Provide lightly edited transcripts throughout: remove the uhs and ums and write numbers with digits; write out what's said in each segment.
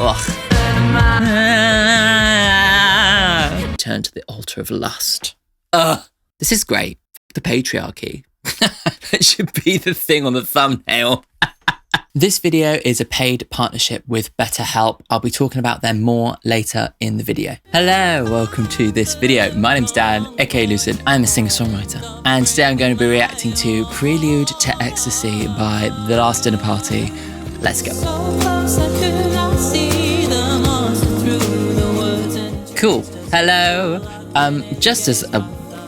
Ugh. Turn to the altar of lust. This is great. The patriarchy. That should be the thing on the thumbnail. This video is a paid partnership with BetterHelp. I'll be talking about them more later in the video. Hello, welcome to this video. My name's Dan, aka Lucid. I'm a singer-songwriter. And today I'm going to be reacting to Prelude to Ecstasy by The Last Dinner Party. Let's go. Cool. Hello. Just as a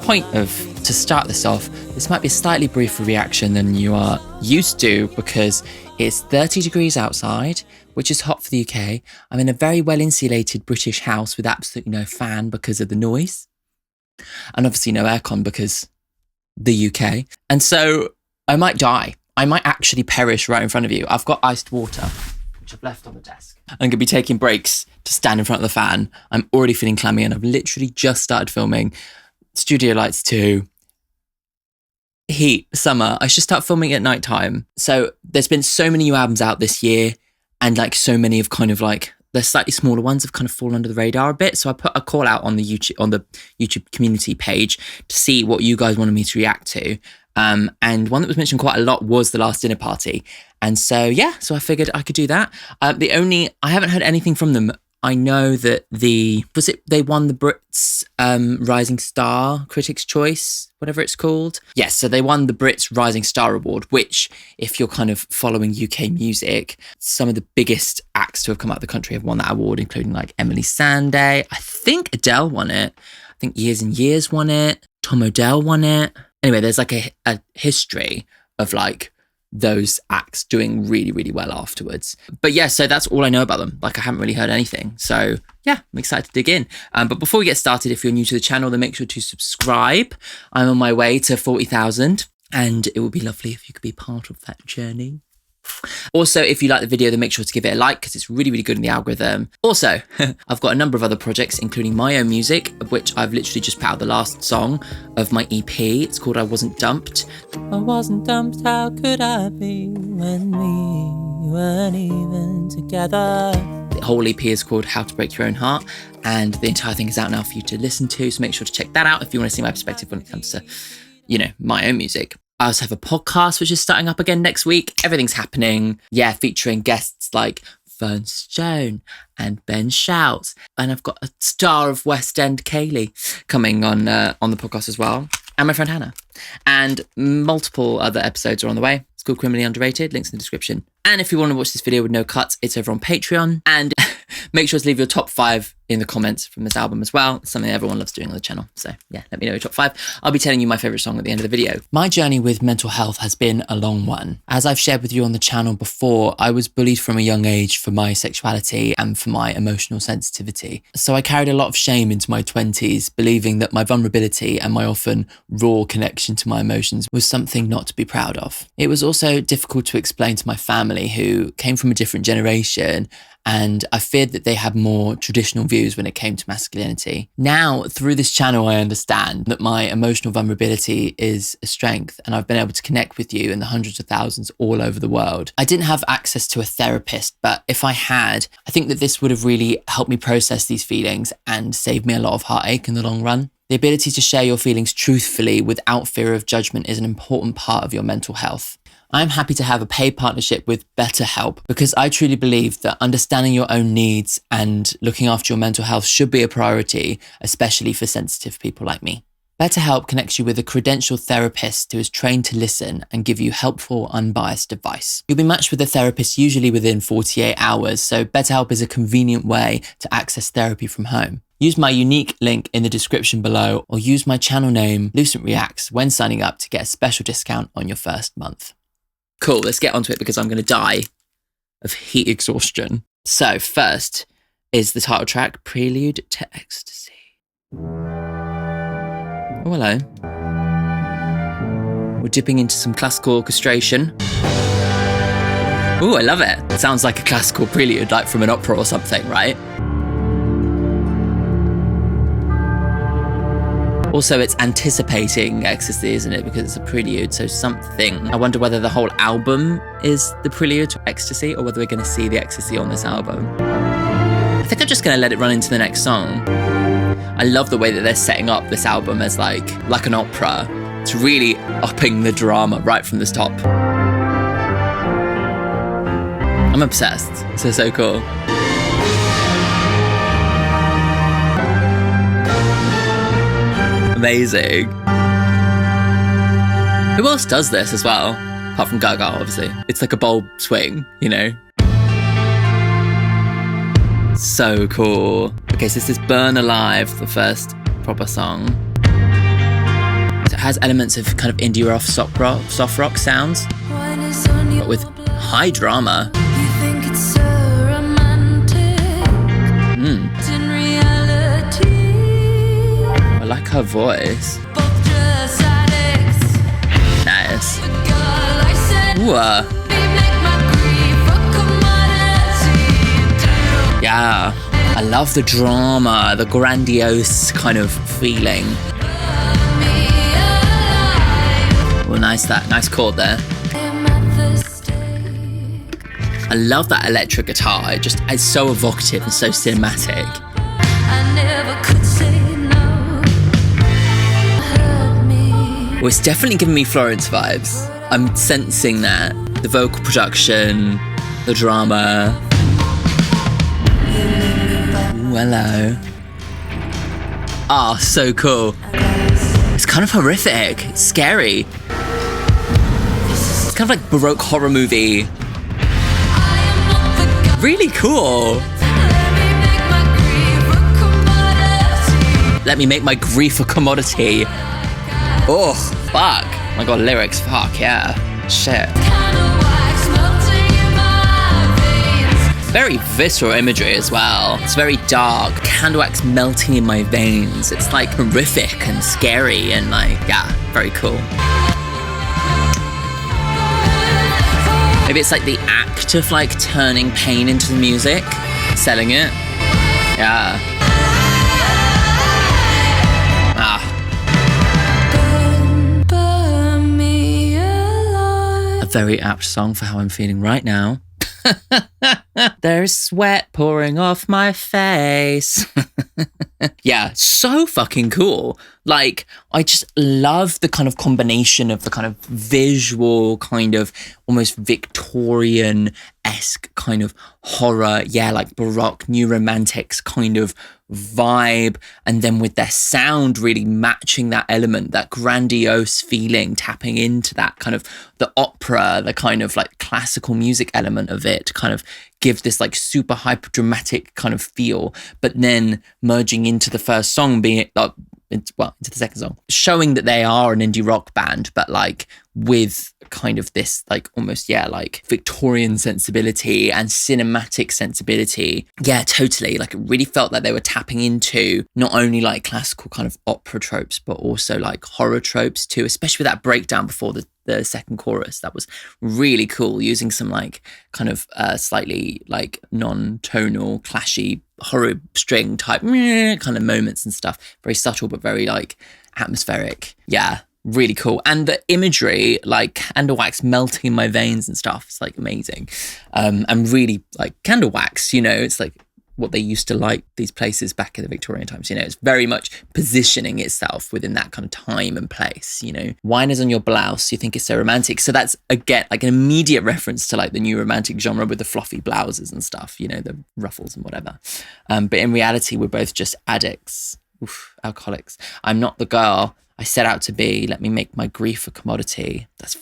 point to start this off, this might be a slightly briefer reaction than you are used to because it's 30 degrees outside, which is hot for the UK. I'm in a very well-insulated British house with absolutely no fan because of the noise. And obviously no aircon because the UK. And so I might die. I might actually perish right in front of you. I've got iced water, which I've left on the desk. I'm going to be taking breaks to stand in front of the fan. I'm already feeling clammy and I've literally just started filming. Studio lights too. Heat, summer. I should start filming at night time. So there's been so many new albums out this year and like so many of kind of like the slightly smaller ones have kind of fallen under the radar a bit. So I put a call out on the YouTube community page to see what you guys wanted me to react to. And one that was mentioned quite a lot was The Last Dinner Party. And so, yeah, so I figured I could do that. I haven't heard anything from them. I know that they won the Brits Rising Star Critics' Choice, whatever it's called. Yes, so they won the Brits Rising Star Award, which, if you're kind of following UK music, some of the biggest acts to have come out of the country have won that award, including like Emily Sandé. I think Adele won it. I think Years and Years won it. Tom Odell won it. Anyway, there's like a history of like those acts doing really, really well afterwards. But yeah, so that's all I know about them. Like I haven't really heard anything. So yeah, I'm excited to dig in. But before we get started, if you're new to the channel, then make sure to subscribe. I'm on my way to 40,000 and it would be lovely if you could be part of that journey. Also, if you like the video, then make sure to give it a like because it's really, really good in the algorithm. Also, I've got a number of other projects, including my own music, of which I've literally just put out the last song of my EP. It's called I Wasn't Dumped. I wasn't dumped, how could I be when we weren't even together? The whole EP is called How to Break Your Own Heart, and the entire thing is out now for you to listen to, so make sure to check that out if you want to see my perspective when it comes to, you know, my own music. I also have a podcast, which is starting up again next week. Everything's happening. Yeah, featuring guests like Fern Stone and Ben Shouts. And I've got a star of West End, Kaylee, coming on the podcast as well. And my friend Hannah. And multiple other episodes are on the way. It's called Criminally Underrated. Links in the description. And if you want to watch this video with no cuts, it's over on Patreon. And make sure to leave your top 5 in the comments from this album as well. It's something everyone loves doing on the channel. So yeah, let me know your top 5. I'll be telling you my favourite song at the end of the video. My journey with mental health has been a long one. As I've shared with you on the channel before, I was bullied from a young age for my sexuality and for my emotional sensitivity. So I carried a lot of shame into my 20s, believing that my vulnerability and my often raw connection to my emotions was something not to be proud of. It was also difficult to explain to my family, who came from a different generation, and I feared that they had more traditional views when it came to masculinity. Now, through this channel, I understand that my emotional vulnerability is a strength, and I've been able to connect with you and the hundreds of thousands all over the world. I didn't have access to a therapist, but if I had, I think that this would have really helped me process these feelings and saved me a lot of heartache in the long run. The ability to share your feelings truthfully without fear of judgment is an important part of your mental health. I'm happy to have a paid partnership with BetterHelp because I truly believe that understanding your own needs and looking after your mental health should be a priority, especially for sensitive people like me. BetterHelp connects you with a credentialed therapist who is trained to listen and give you helpful, unbiased advice. You'll be matched with a therapist usually within 48 hours, so BetterHelp is a convenient way to access therapy from home. Use my unique link in the description below or use my channel name, Lucent Reacts, when signing up to get a special discount on your first month. Cool, let's get onto it because I'm going to die of heat exhaustion. So first is the title track, Prelude to Ecstasy. Oh, hello. We're dipping into some classical orchestration. Oh, I love it. It sounds like a classical prelude, like from an opera or something, right? Also, it's anticipating Ecstasy, isn't it? Because it's a prelude, so something. I wonder whether the whole album is the prelude to Ecstasy or whether we're going to see the Ecstasy on this album. think I'm just going to let it run into the next song. I love the way that they're setting up this album as like an opera. It's really upping the drama right from the top. I'm obsessed. So cool. Amazing. Who else does this as well? Apart from Gjuha, obviously. It's like a bold swing, you know? So cool. Okay, so this is Burn Alive, the first proper song. So it has elements of kind of indie rock, soft rock sounds, but with high drama. I like her voice. Nice. Ooh. Yeah. I love the drama, the grandiose kind of feeling. Well, nice chord there. I love that electric guitar. It's so evocative and so cinematic. Well, it's definitely giving me Florence vibes. I'm sensing that. The vocal production, the drama. Ooh, hello. Ah, so cool. It's kind of horrific. It's scary. It's kind of like Baroque horror movie. Really cool. Let me make my grief a commodity. Oh, fuck. Oh my god, lyrics, fuck, yeah. Shit. Very visceral imagery as well. It's very dark. Candle wax melting in my veins. It's like horrific and scary and like, yeah, very cool. Maybe it's like the act of like turning pain into the music, selling it. Yeah. A very apt song for how I'm feeling right now. There's sweat pouring off my face. Yeah, so fucking cool. Like, I just love the kind of combination of the kind of visual, kind of almost Victorian-esque kind of horror, yeah, like Baroque, New Romantics kind of vibe, and then with their sound really matching that element, that grandiose feeling, tapping into that kind of the opera, the kind of like classical music element of it to kind of give this like super hyper dramatic kind of feel, but then merging into the first song being into the second song, showing that they are an indie rock band, but like with kind of this like almost, yeah, like Victorian sensibility and cinematic sensibility. Yeah, totally. Like it really felt like they were tapping into not only like classical kind of opera tropes, but also like horror tropes too, especially with that breakdown before the second chorus. That was really cool, using some like kind of slightly like non-tonal, clashy horror string type kind of moments and stuff. Very subtle, but very like atmospheric. Yeah, really cool. And the imagery, like candle wax melting in my veins and stuff, it's like amazing. And really like candle wax, you know, it's like what they used to like these places back in the Victorian times, you know, it's very much positioning itself within that kind of time and place, you know. Wine is on your blouse, you think it's so romantic. So that's, again, like an immediate reference to like the new romantic genre with the fluffy blouses and stuff, you know, the ruffles and whatever. But in reality, we're both just addicts, alcoholics. I'm not the girl I set out to be. Let me make my grief a commodity. That's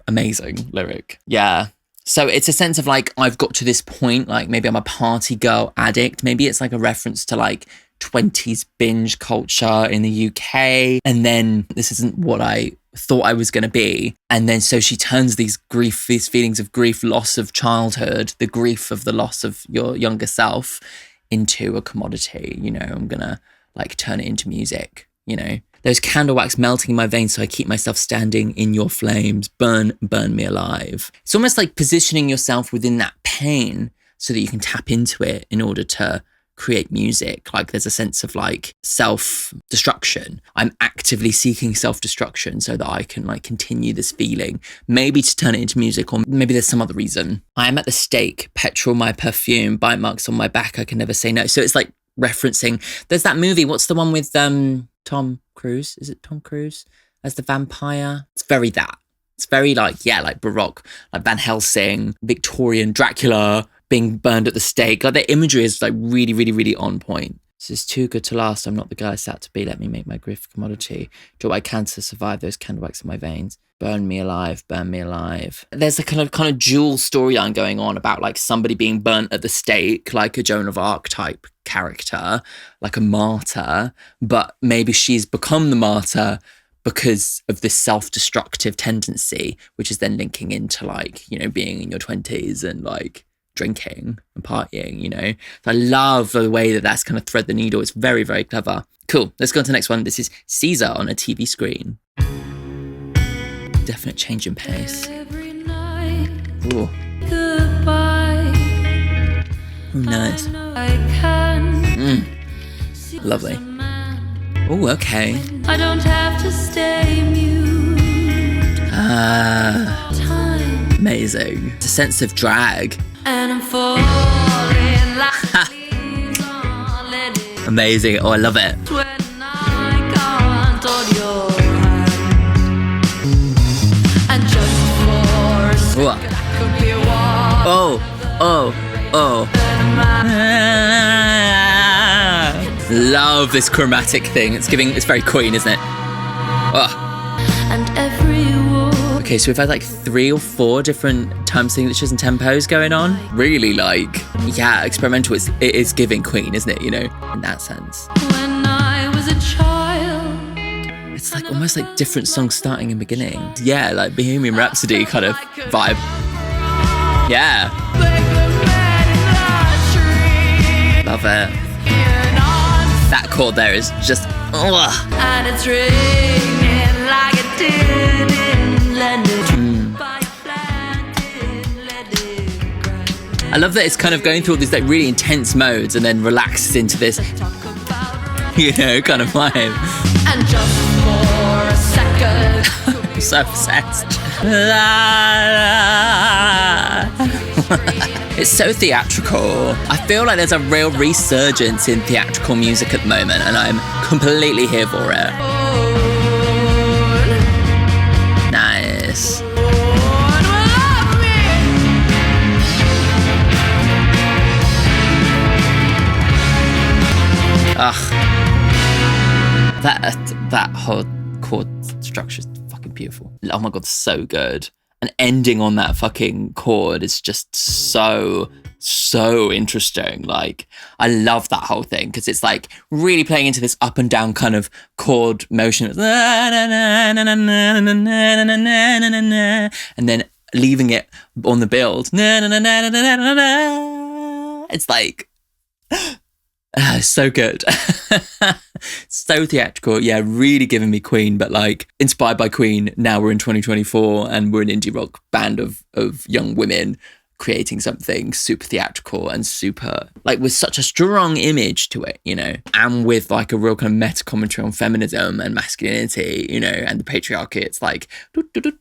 amazing lyric. Yeah. So it's a sense of like, I've got to this point, like maybe I'm a party girl addict. Maybe it's like a reference to like 20s binge culture in the UK. And then this isn't what I thought I was going to be. And then so she turns these feelings of grief, loss of childhood, the grief of the loss of your younger self into a commodity. You know, I'm going to like turn it into music, you know. There's candle wax melting in my veins, so I keep myself standing in your flames. Burn me alive. It's almost like positioning yourself within that pain so that you can tap into it in order to create music. Like there's a sense of like self-destruction. I'm actively seeking self-destruction so that I can like continue this feeling, maybe to turn it into music, or maybe there's some other reason. I am at the stake, petrol my perfume, bite marks on my back, I can never say no. So it's like referencing, there's that movie, what's the one with Tom Cruise? Is it Tom Cruise as the vampire? It's very that. It's very like, yeah, like Baroque, like Van Helsing, Victorian Dracula being burned at the stake. Like the imagery is like really, really, really on point. This is too good to last. I'm not the guy I set out to be. Let me make my grief a commodity. Do what I can to survive those candle wax in my veins. Burn me alive, burn me alive. There's a kind of dual storyline going on about like somebody being burnt at the stake, like a Joan of Arc type character, like a martyr, but maybe she's become the martyr because of this self-destructive tendency, which is then linking into like, you know, being in your 20s and like drinking and partying, you know. So I love the way that that's kind of thread the needle. It's very, very clever. Cool. Let's go on to the next one. This is Caesar on a TV screen. Definite change in pace. Ooh. Ooh, nice. Lovely. Oh, okay. I don't have to stay mute. Amazing. It's a sense of drag. And I'm falling like amazing. Oh, I love it. When I can't hold your hand. And just for a second, I could be one. Oh. Love this chromatic thing. It's very Queen, isn't it? And okay, so we've had like 3 or 4 different time signatures and tempos going on. Really like, yeah, experimental. It is giving Queen, isn't it? You know, in that sense. When I was a child. It's like almost like different songs starting and beginning. Yeah, like Bohemian Rhapsody kind of vibe. Yeah. Love it. That chord there is just, and it's ringing like it did in London. I love that it's kind of going through all these like really intense modes and then relaxes into this, you know, kind of vibe. And just for a second, I'm so obsessed. It's so theatrical. I feel like there's a real resurgence in theatrical music at the moment, and I'm completely here for it. Nice. Ugh. That whole chord structure is fucking beautiful. Oh my god, so good. And ending on that fucking chord is just so interesting. Like, I love that whole thing because it's like really playing into this up and down kind of chord motion. And then leaving it on the build. It's like, so good. So theatrical. Yeah, really giving me Queen, but like inspired by Queen. Now we're in 2024 and we're an indie rock band of young women creating something super theatrical and super like with such a strong image to it, you know, and with like a real kind of meta commentary on feminism and masculinity, you know, and the patriarchy. It's like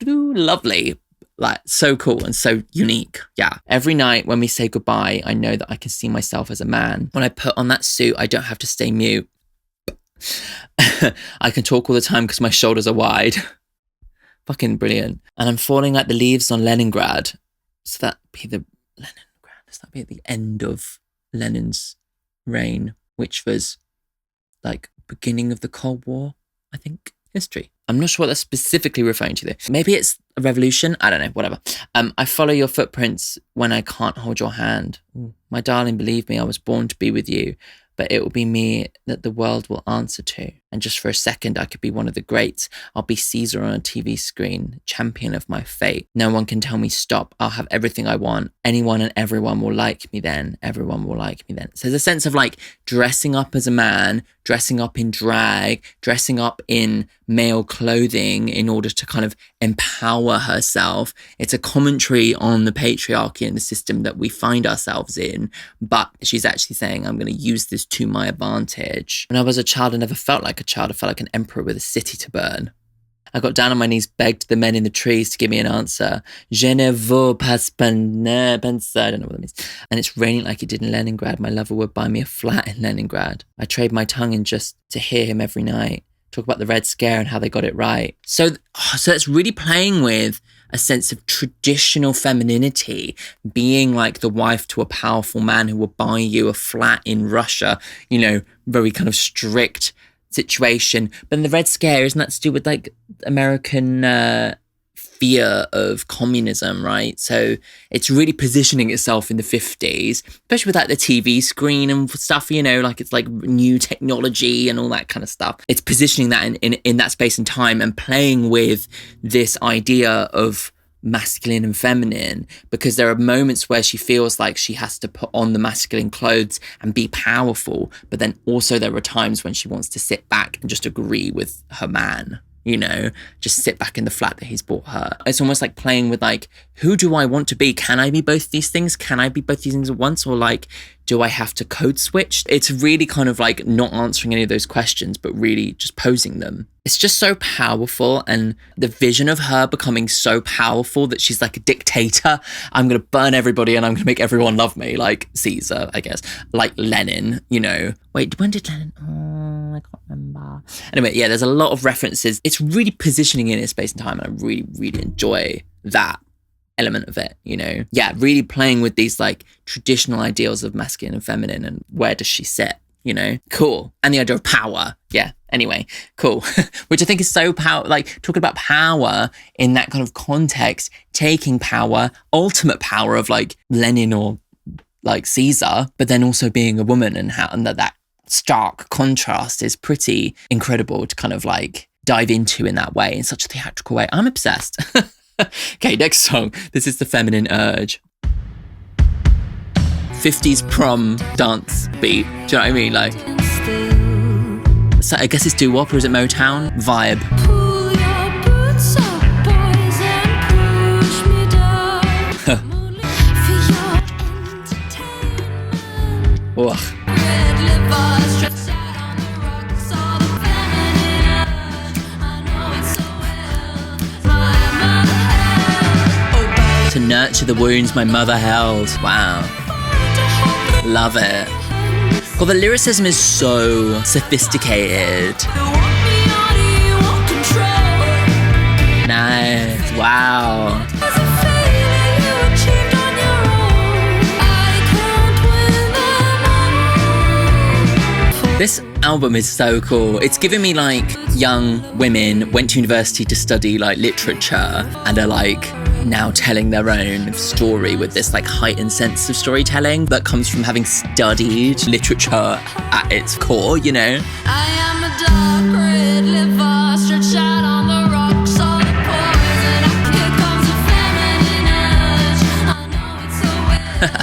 lovely. Like, so cool and so unique. Yeah. Every night when we say goodbye, I know that I can see myself as a man. When I put on that suit, I don't have to stay mute. I can talk all the time because my shoulders are wide. Fucking brilliant. And I'm falling like the leaves on Leningrad. So that'd be the Leningrad. Does that be at the end of Lenin's reign, which was like beginning of the Cold War, I think. History. I'm not sure what that's specifically referring to though. Maybe it's a revolution. I don't know, whatever. I follow your footprints when I can't hold your hand. Ooh. My darling, believe me, I was born to be with you, but it will be me that the world will answer to. And just for a second, I could be one of the greats. I'll be Caesar on a TV screen, champion of my fate. No one can tell me stop. I'll have everything I want. Anyone and everyone will like me then. Everyone will like me then. So there's a sense of like dressing up as a man, dressing up in drag, dressing up in male clothing in order to kind of empower herself. It's a commentary on the patriarchy and the system that we find ourselves in. But she's actually saying, I'm going to use this to my advantage. When I was a child, I never felt like a child. I felt like an emperor with a city to burn. I got down on my knees, begged the men in the trees to give me an answer. Je ne veux pas penser. I don't know what that means. And it's raining like it did in Leningrad. My lover would buy me a flat in Leningrad. I trade my tongue in just to hear him every night. Talk about the Red Scare and how they got it right. So it's really playing with a sense of traditional femininity, being like the wife to a powerful man who will buy you a flat in Russia, you know, very kind of strict situation. But then the Red Scare, isn't that to do with like American fear of communism, right? So it's really positioning itself in the 50s, especially with like the TV screen and stuff, you know, like it's like new technology and all that kind of stuff. It's positioning that in that space and time and playing with this idea of masculine and feminine, because there are moments where she feels like she has to put on the masculine clothes and be powerful, but then also there are times when she wants to sit back and just agree with her man, you know, just sit back in the flat that he's bought her. It's almost like playing with like, who do I want to be? Can I be both these things? Can I be both these things at once? Or like, do I have to code switch? It's really kind of like not answering any of those questions, but really just posing them. It's just so powerful. And the vision of her becoming so powerful that she's like a dictator. I'm going to burn everybody and I'm going to make everyone love me. Like Caesar, I guess. Like Lenin, you know. Wait, when did Lenin? Oh, I can't remember. Anyway, yeah, there's a lot of references. It's really positioning in space and time. And I really, really enjoy that element of it, you know. Yeah, really playing with these like traditional ideals of masculine and feminine and where does she sit, you know. Cool. And the idea of power. Yeah, anyway, cool. Which I think is so like talking about power in that kind of context, taking power, ultimate power of like Lenin or like Caesar, but then also being a woman and how and that stark contrast is pretty incredible to kind of like dive into in that way, in such a theatrical way. I'm obsessed. Okay, next song. This is The Feminine Urge. 50s prom dance beat. Do you know what I mean? Like, so I guess it's doo-wop, or is it Motown? Vibe. Pull your boots up, boys, and push me down. Ugh. To nurture the wounds my mother held. Wow. Love it. Well, the lyricism is so sophisticated. Nice. Wow. This album is so cool. It's giving me like young women went to university to study like literature and are like now telling their own story with this like heightened sense of storytelling that comes from having studied literature at its core, you know? I am a dark red liver stretched out on the rocks, all the poison. Here comes a feminine urge. I know it so well.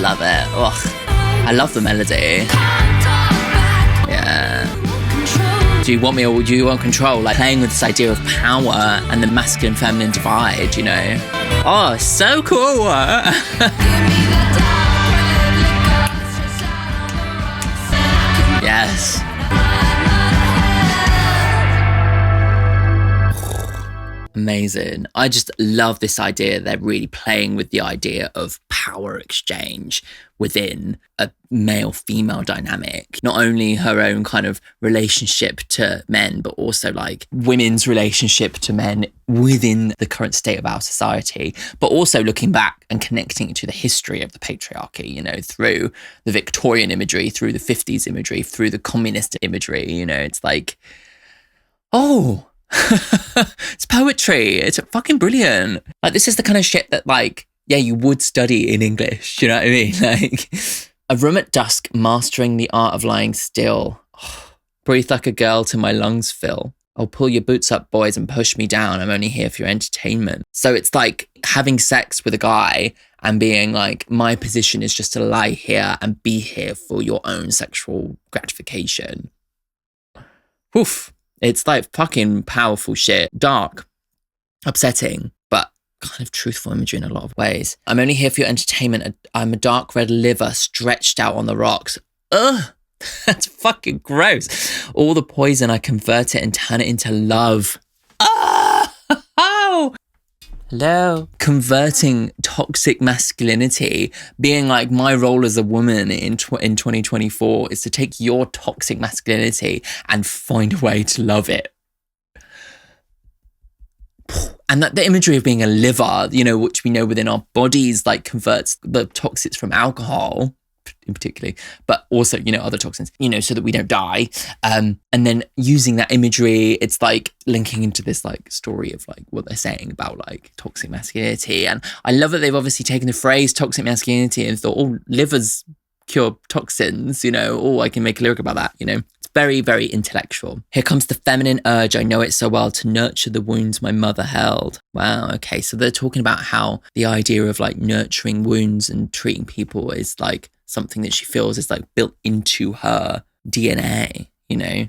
Love it. Ugh. I love the melody. Yeah. Do you want me or do you want control? Like playing with this idea of power and the masculine feminine divide, you know? Oh, so cool. Yes. Amazing. I just love this idea. They're really playing with the idea of power exchange within a male-female dynamic. Not only her own kind of relationship to men, but also like women's relationship to men within the current state of our society, but also looking back and connecting it to the history of the patriarchy, you know, through the Victorian imagery, through the 50s imagery, through the communist imagery, you know, it's like, oh, it's poetry. It's fucking brilliant. Like, this is the kind of shit that, like, yeah, you would study in English. Do you know what I mean? Like, A room at dusk, mastering the art of lying still. Breathe like a girl till my lungs fill. Oh, pull your boots up, boys, and push me down. I'm only here for your entertainment. So it's like having sex with a guy and being like, my position is just to lie here and be here for your own sexual gratification. Oof. It's like fucking powerful shit. Dark, upsetting, but kind of truthful imagery in a lot of ways. I'm only here for your entertainment. I'm a dark red liver stretched out on the rocks. Ugh. That's fucking gross. All the poison, I convert it and turn it into love. Oh! Hello. Converting toxic masculinity, being like, my role as a woman in 2024 is to take your toxic masculinity and find a way to love it. And that the imagery of being a liver, you know, which we know within our bodies, like converts the toxins from alcohol in particular, but also, you know, other toxins, you know, so that we don't die. And then using that imagery, it's like linking into this like story of like what they're saying about like toxic masculinity. And I love that they've obviously taken the phrase toxic masculinity and thought, oh, livers cure toxins, you know, oh, I can make a lyric about that, you know. It's very, very intellectual. Here comes the feminine urge, I know it so well, to nurture the wounds my mother held. Wow, okay, so they're talking about how the idea of like nurturing wounds and treating people is like something that she feels is like built into her DNA, you know.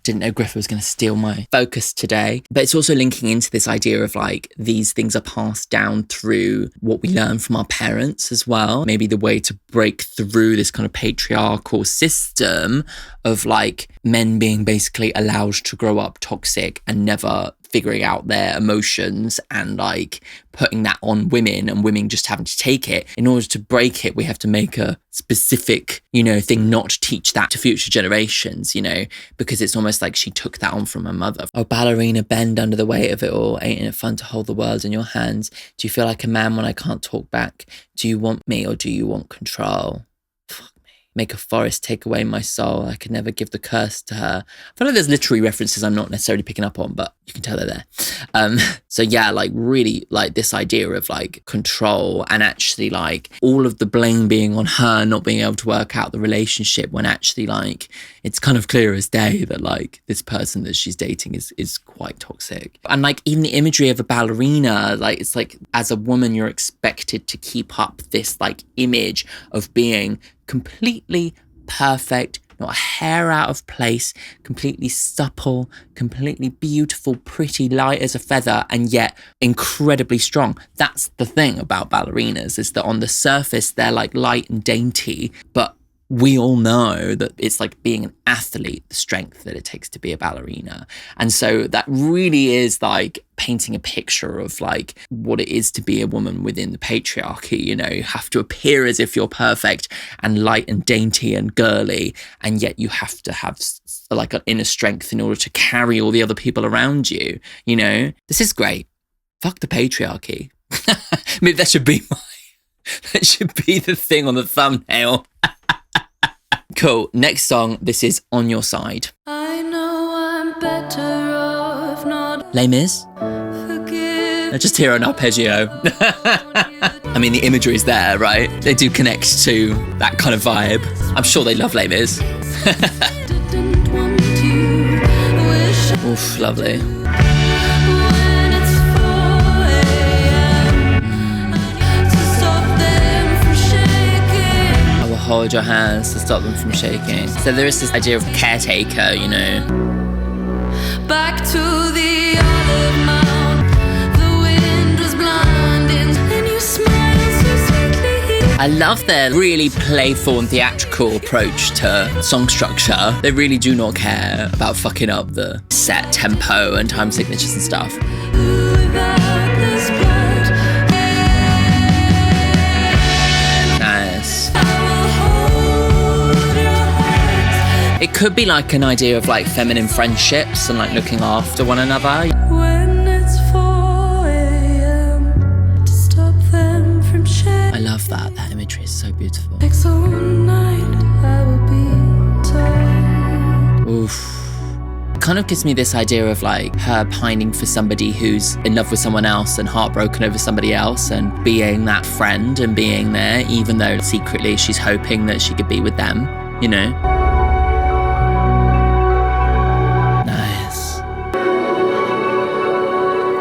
Didn't know Griffith was going to steal my focus today. But it's also linking into this idea of like these things are passed down through what we learn from our parents as well. Maybe the way to break through this kind of patriarchal system of like men being basically allowed to grow up toxic and never figuring out their emotions and like putting that on women and women just having to take it. In order to break it, we have to make a specific, you know, thing not to teach that to future generations, you know, because it's almost like she took that on from her mother. Oh, ballerina, bend under the weight of it all. Ain't it fun to hold the world in your hands? Do you feel like a man when I can't talk back? Do you want me or do you want control? Make a forest take away my soul. I could never give the curse to her. I feel like there's literary references I'm not necessarily picking up on, but you can tell they're there. So yeah, like really like this idea of like control and actually like all of the blame being on her not being able to work out the relationship when actually like it's kind of clear as day that like this person that she's dating is quite toxic. And like even the imagery of a ballerina, like it's like as a woman you're expected to keep up this like image of being completely perfect, not a hair out of place, completely supple, completely beautiful, pretty, light as a feather, and yet incredibly strong. That's the thing about ballerinas, is that on the surface, they're like light and dainty, but we all know that it's like being an athlete, the strength that it takes to be a ballerina. And so that really is like painting a picture of like what it is to be a woman within the patriarchy. You know, you have to appear as if you're perfect and light and dainty and girly, and yet you have to have like an inner strength in order to carry all the other people around you. You know, this is great. Fuck the patriarchy. Maybe that should be the thing on the thumbnail. Cool. Next song. This is On Your Side. I know I'm better off not. Les Mis? Just hear an arpeggio. I mean, the imagery is there, right? They do connect to that kind of vibe. I'm sure they love Les Mis. Oof, lovely. Hold your hands to stop them from shaking. So there is this idea of caretaker, you know. Back to the olive mount, the wind was blinding, and you smiled so sweetly. I love their really playful and theatrical approach to song structure. They really do not care about fucking up the set tempo and time signatures and stuff. It could be like an idea of like feminine friendships and like looking after one another. When it's 4 a.m. to stop them from sharing. I love that. That imagery is so beautiful. Night, I will be told. Oof. kind of gives me this idea of like her pining for somebody who's in love with someone else and heartbroken over somebody else, and being that friend and being there, even though secretly she's hoping that she could be with them, you know? Nice.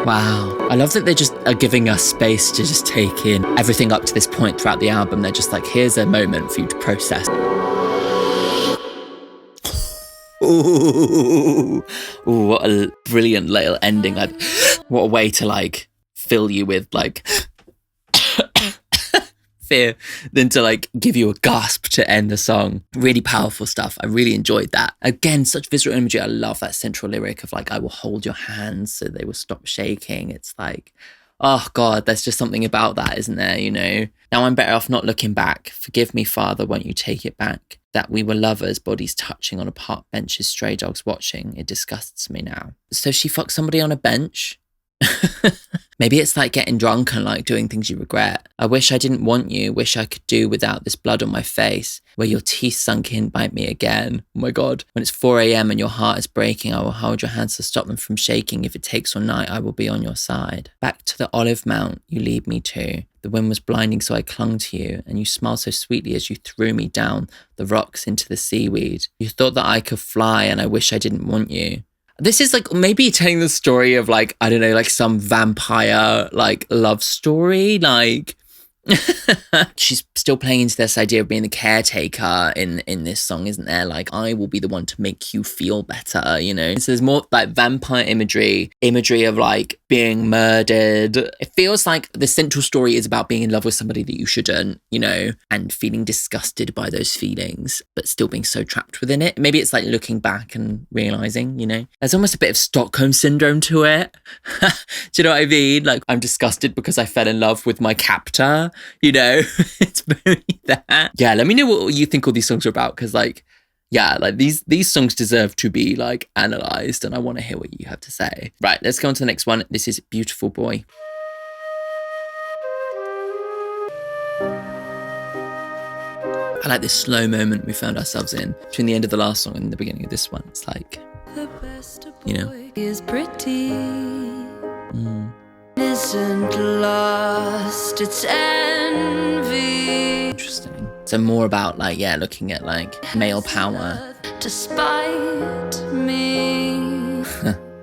Wow. I love that they just are giving us space to just take in everything up to this point throughout the album. They're just like, here's a moment for you to process. Ooh, what a brilliant little ending. Like, what a way to like fill you with like fear than to like give you a gasp to end the song. Really powerful stuff. I really enjoyed that. Again, such visceral imagery. I love that central lyric of like, I will hold your hands so they will stop shaking. It's like, oh God, there's just something about that, isn't there? You know, now I'm better off not looking back. Forgive me, Father, won't you take it back? That we were lovers, bodies touching on a park benches, stray dogs watching. It disgusts me now. So she fucked somebody on a bench? Maybe it's like getting drunk and like doing things you regret. I wish I didn't want you. Wish I could do without this blood on my face. Where your teeth sunk in, bite me again. Oh my God. When it's 4 a.m. and your heart is breaking, I will hold your hands to stop them from shaking. If it takes all night, I will be on your side. Back to the olive mount you lead me to. The wind was blinding, so I clung to you, and you smiled so sweetly as you threw me down the rocks into the seaweed. You thought that I could fly, and I wish I didn't want you. This is like maybe telling the story of like, I don't know, like some vampire like love story, like she's still playing into this idea of being the caretaker in this song, isn't there? Like, I will be the one to make you feel better, you know? So there's more like vampire imagery of like being murdered. It feels like the central story is about being in love with somebody that you shouldn't, you know, and feeling disgusted by those feelings, but still being so trapped within it. Maybe it's like looking back and realizing, you know, there's almost a bit of Stockholm syndrome to it. Do you know what I mean? Like, I'm disgusted because I fell in love with my captor. You know, it's very that. Yeah, let me know what you think all these songs are about, because like, yeah, like these songs deserve to be like analysed, and I want to hear what you have to say. Right, let's go on to the next one. This is Beautiful Boy. I like this slow moment we found ourselves in between the end of the last song and the beginning of this one. It's like, you know, is pretty. Isn't lost, it's envy. Interesting. So more about like, yeah, looking at like male power. Despite me.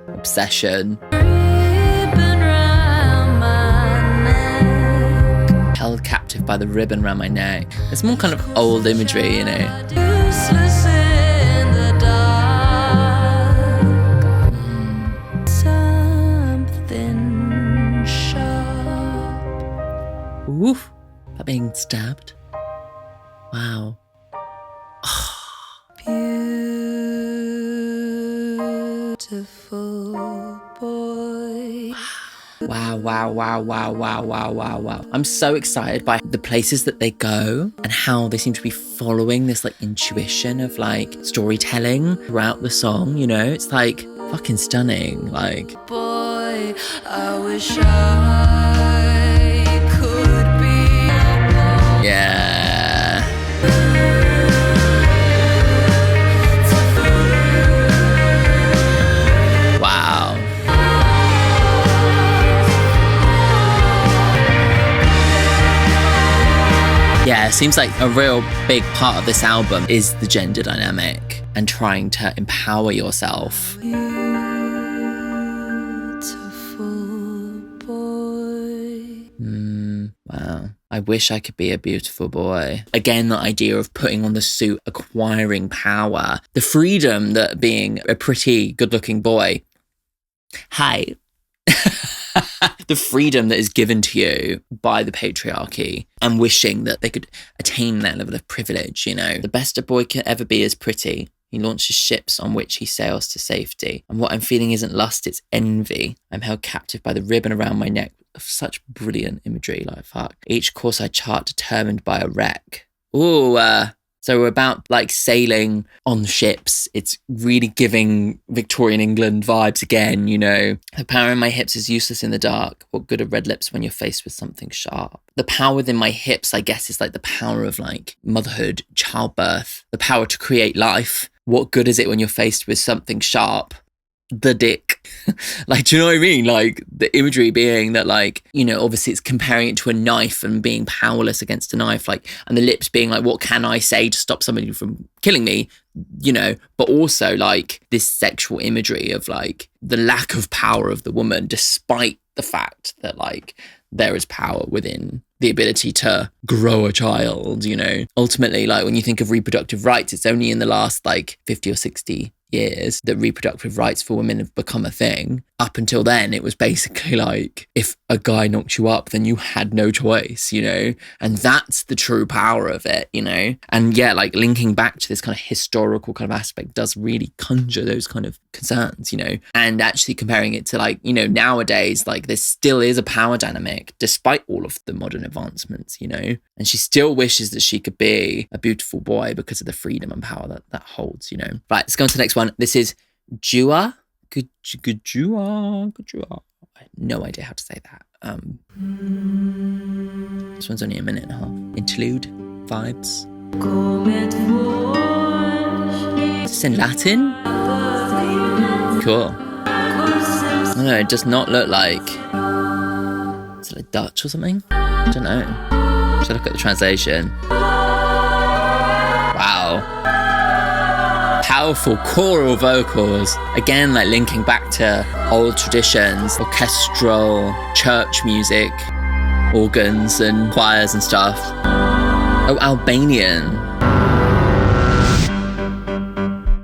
Obsession. Ribbon round my neck. Held captive by the ribbon around my neck. It's more kind of old imagery, you know. Useless in the dark. Something sharp. Oof. About being stabbed. Wow. Beautiful boy. Wow. I'm so excited by the places that they go and how they seem to be following this like intuition of like storytelling throughout the song, you know? It's like fucking stunning. Like, Boy, I wish I could be a boy. yeah. Wow. Yeah, it seems like a real big part of this album is the gender dynamic and trying to empower yourself. Beautiful boy. Wow. I wish I could be a beautiful boy. Again, the idea of putting on the suit, acquiring power, the freedom that being a pretty good-looking boy. Hi. The freedom that is given to you by the patriarchy, and wishing that they could attain that level of privilege, you know. The best a boy can ever be is pretty. He launches ships on which he sails to safety. And what I'm feeling isn't lust, it's envy. I'm held captive by the ribbon around my neck. Such brilliant imagery, like fuck. Each course I chart determined by a wreck. Ooh, so we're about like sailing on ships. It's really giving Victorian England vibes again, you know. The power in my hips is useless in the dark. What good are red lips when you're faced with something sharp? The power within my hips, I guess, is like the power of like motherhood, childbirth, the power to create life. What good is it when you're faced with something sharp? the dick. Like, do you know what I mean? Like, the imagery being that, like, you know, obviously it's comparing it to a knife and being powerless against a knife, like, and the lips being like, what can I say to stop somebody from killing me? You know, but also like this sexual imagery of like the lack of power of the woman, despite the fact that like there is power within the ability to grow a child, you know. Ultimately, like when you think of reproductive rights, it's only in the last like 50 or 60 years that reproductive rights for women have become a thing. Up until then, it was basically like, if a guy knocked you up, then you had no choice, you know? And that's the true power of it, you know? And yeah, like linking back to this kind of historical kind of aspect does really conjure those kind of concerns, you know? And actually comparing it to like, you know, nowadays, like there still is a power dynamic despite all of the modern advancements, you know? And she still wishes that she could be a beautiful boy because of the freedom and power that that holds, you know? Right, let's go on to the next one. This is Gjuha. Gjuha. I have no idea how to say that. This one's only a minute and a half. Interlude vibes. Is this in Latin? Cool. I don't know, it does not look like... Is it like Dutch or something? I don't know. Should I look at the translation? Wow. Powerful choral vocals. Again, like linking back to old traditions, orchestral, church music, organs and choirs and stuff. Oh, Albanian.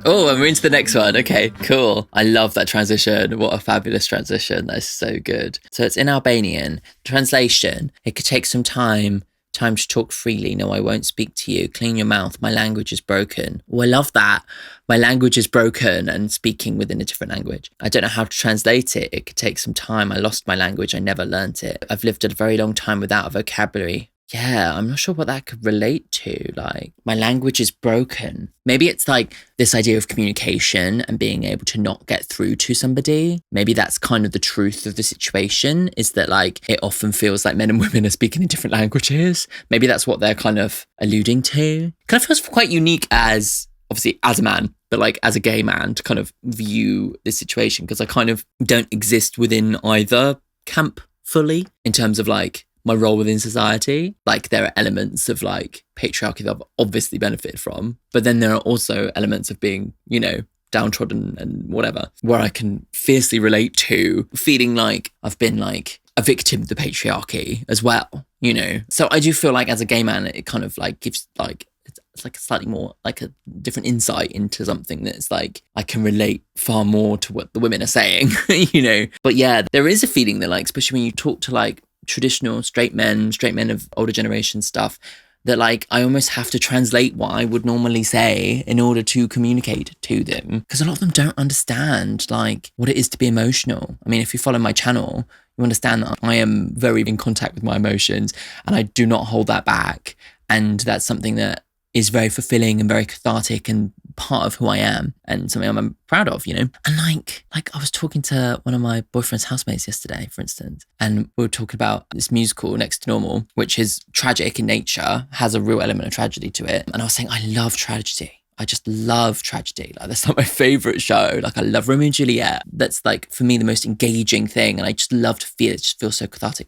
Oh, and we're into the next one. Okay, cool. I love that transition. What a fabulous transition. That's so good. So it's in Albanian. Translation: it could take some time to talk freely. No, I won't speak to you. Clean your mouth. My language is broken. Oh, I love that. My language is broken and speaking within a different language. I don't know how to translate it. It could take some time. I lost my language. I never learnt it. I've lived a very long time without a vocabulary. Yeah, I'm not sure what that could relate to. Like, my language is broken. Maybe it's like this idea of communication and being able to not get through to somebody. Maybe that's kind of the truth of the situation, is that like it often feels like men and women are speaking in different languages. Maybe that's what they're kind of alluding to. Kind of feels quite unique as, obviously, as a man, but like as a gay man to kind of view this situation, because I kind of don't exist within either camp fully in terms of like my role within society. Like there are elements of like patriarchy that I've obviously benefited from, but then there are also elements of being, you know, downtrodden and whatever, where I can fiercely relate to feeling like I've been like a victim of the patriarchy as well, you know? So I do feel like as a gay man, it kind of like gives like, it's like a slightly more like a different insight into something that's like, I can relate far more to what the women are saying, you know? But yeah, there is a feeling that like, especially when you talk to like traditional straight men of older generation stuff, that like I almost have to translate what I would normally say in order to communicate to them, because a lot of them don't understand like what it is to be emotional. I mean, if you follow my channel, you understand that I am very in contact with my emotions and I do not hold that back, and that's something that is very fulfilling and very cathartic and part of who I am and something I'm proud of, you know? And like I was talking to one of my boyfriend's housemates yesterday, for instance, and we were talking about this musical Next to Normal, which is tragic in nature, has a real element of tragedy to it. And I was saying, I love tragedy. I just love tragedy. Like that's like my favorite show. Like I love Romeo and Juliet. That's like for me the most engaging thing. And I just love to feel it. It just feels so cathartic.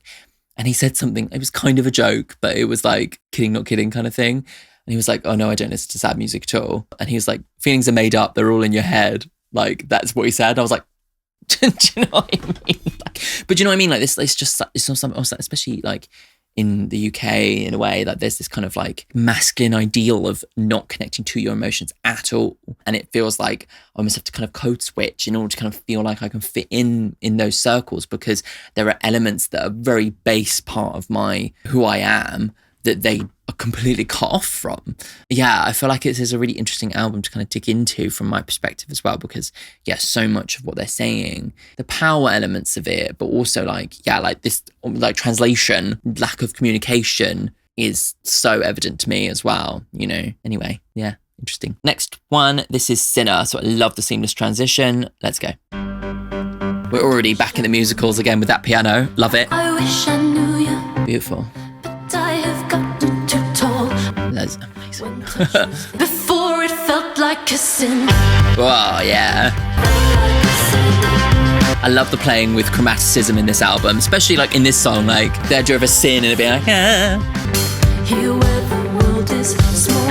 And he said something, it was kind of a joke, but it was like kidding, not kidding kind of thing. And he was like, oh no, I don't listen to sad music at all. And he was like, feelings are made up. They're all in your head. Like, that's what he said. I was like, do you know what I mean? Like, but do you know what I mean? Like this, it's just, it's something, especially like in the UK in a way, that there's this kind of like masculine ideal of not connecting to your emotions at all. And it feels like I almost have to kind of code switch in order to kind of feel like I can fit in those circles, because there are elements that are very base part of who I am that they are completely cut off from. Yeah, I feel like it is a really interesting album to kind of dig into from my perspective as well, because yeah, so much of what they're saying, the power elements of it, but also like, yeah, like this, like translation, lack of communication is so evident to me as well, you know? Anyway, yeah, interesting. Next one, this is Sinner. So I love the seamless transition. Let's go. We're already back in the musicals again with that piano. Love it. I wish I knew you. Beautiful. I have gotten too tall. That's amazing. Before it felt like a sin. Wow, yeah. I love the playing with chromaticism in this album, especially like in this song, like the idea of a sin and it being like, ah. Here where the world is small,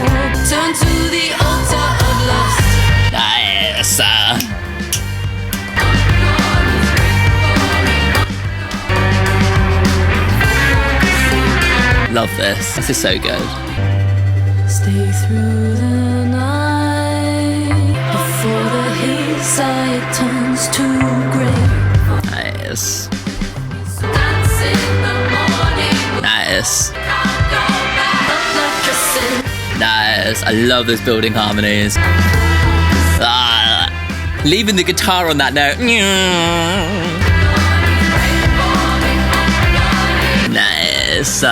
turn to the altar of lust. Nice. Love this. This is so good. Stay through the night before the hillside turns to grey. Nice. Dance in the morning. Nice. Can't go back. Like a sin. Nice. I love those building harmonies. Ah, leaving the guitar on that note. Nice.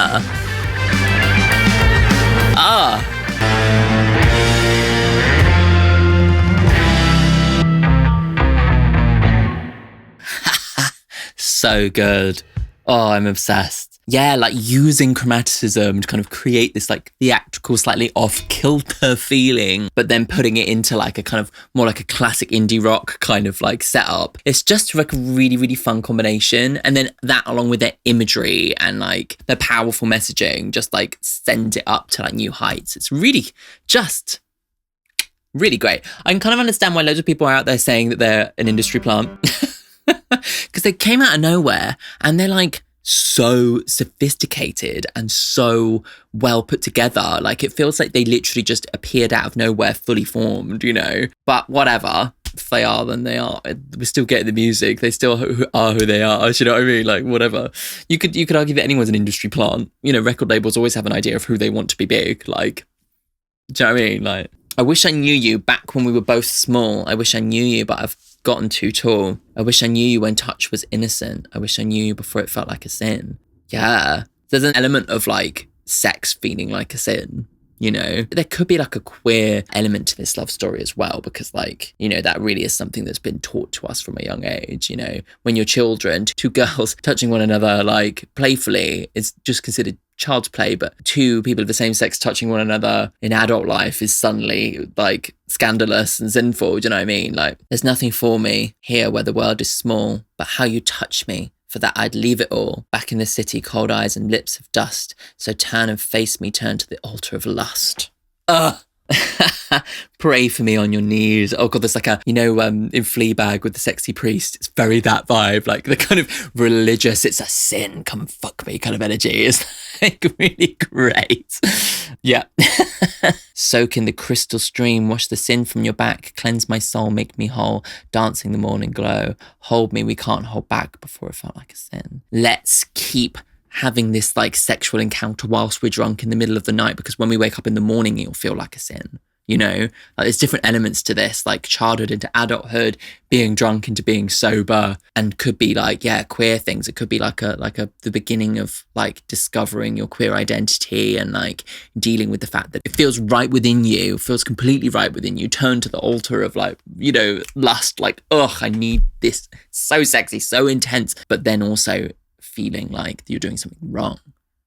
So good. Oh, I'm obsessed. Yeah, like using chromaticism to kind of create this like theatrical, slightly off-kilter feeling, but then putting it into like a kind of more like a classic indie rock kind of like setup. It's just like a really, really fun combination. And then that along with their imagery and like their powerful messaging just like send it up to like new heights. It's really just really great. I can kind of understand why loads of people are out there saying that they're an industry plant because they came out of nowhere and they're like so sophisticated and so well put together. Like it feels like they literally just appeared out of nowhere, fully formed, you know. But whatever, if they are, then they are. We're still getting the music. They still are who they are. You know what I mean? Like whatever. You could argue that anyone's an industry plant. You know, record labels always have an idea of who they want to be big. Like, do you know what I mean? Like, I wish I knew you back when we were both small. I wish I knew you, but I've gotten too tall. I wish I knew you when touch was innocent. I wish I knew you before it felt like a sin. Yeah. There's an element of like sex feeling like a sin, you know? There could be like a queer element to this love story as well, because like, you know, that really is something that's been taught to us from a young age, you know? When you're children, two girls touching one another like playfully is just considered child's play, but two people of the same sex touching one another in adult life is suddenly like scandalous and sinful. Do you know what I mean? Like, there's nothing for me here where the world is small, but how you touch me. For that I'd leave it all. Back in the city, cold eyes and lips of dust. So turn and face me, turn to the altar of lust. Ugh. Pray for me on your knees. Oh God, there's like a, you know, in Fleabag with the sexy priest, it's very that vibe, like the kind of religious, it's a sin, come fuck me kind of energy is like really great. Yeah. Soak in the crystal stream, wash the sin from your back, cleanse my soul, make me whole, dancing the morning glow, hold me, we can't hold back before it felt like a sin. Let's keep having this like sexual encounter whilst we're drunk in the middle of the night, because when we wake up in the morning, it'll feel like a sin, you know? Like, there's different elements to this, like childhood into adulthood, being drunk into being sober, and could be like, yeah, queer things. It could be like the beginning of like discovering your queer identity and like dealing with the fact that it feels right within you, feels completely right within you. Turn to the altar of like, you know, lust, like, ugh, I need this, so sexy, so intense, but then also feeling like you're doing something wrong,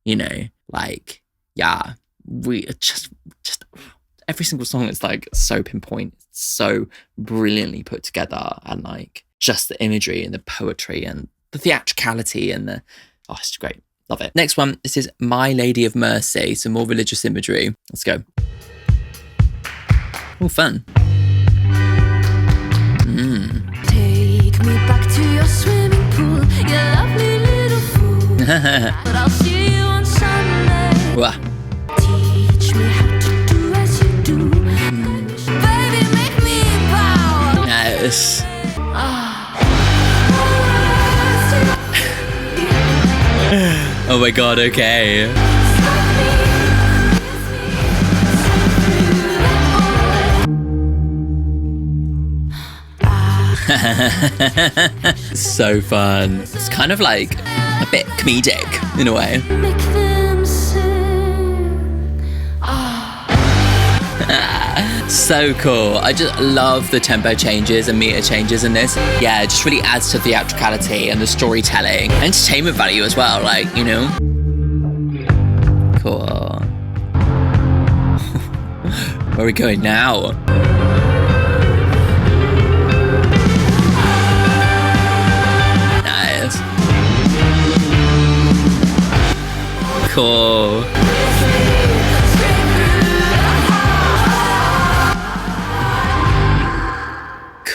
you know, like, yeah, we just every single song is like so pinpoint, so brilliantly put together, and like just the imagery and the poetry and the theatricality and the, oh, it's great. Love it. Next one, this is My Lady of Mercy, some more religious imagery. Let's go. Oh, fun. Take me back to your swimming pool, your lovely little fool. But I'll see you on Sunday. Wow. Teach me how to do as you do. Baby, make me bow. Nice. Oh my God, okay. So fun. It's kind of like a bit comedic in a way. Make them sing. So cool. I just love the tempo changes and meter changes in this. Yeah, it just really adds to theatricality and the storytelling. Entertainment value as well, like, you know. Cool. Where are we going now?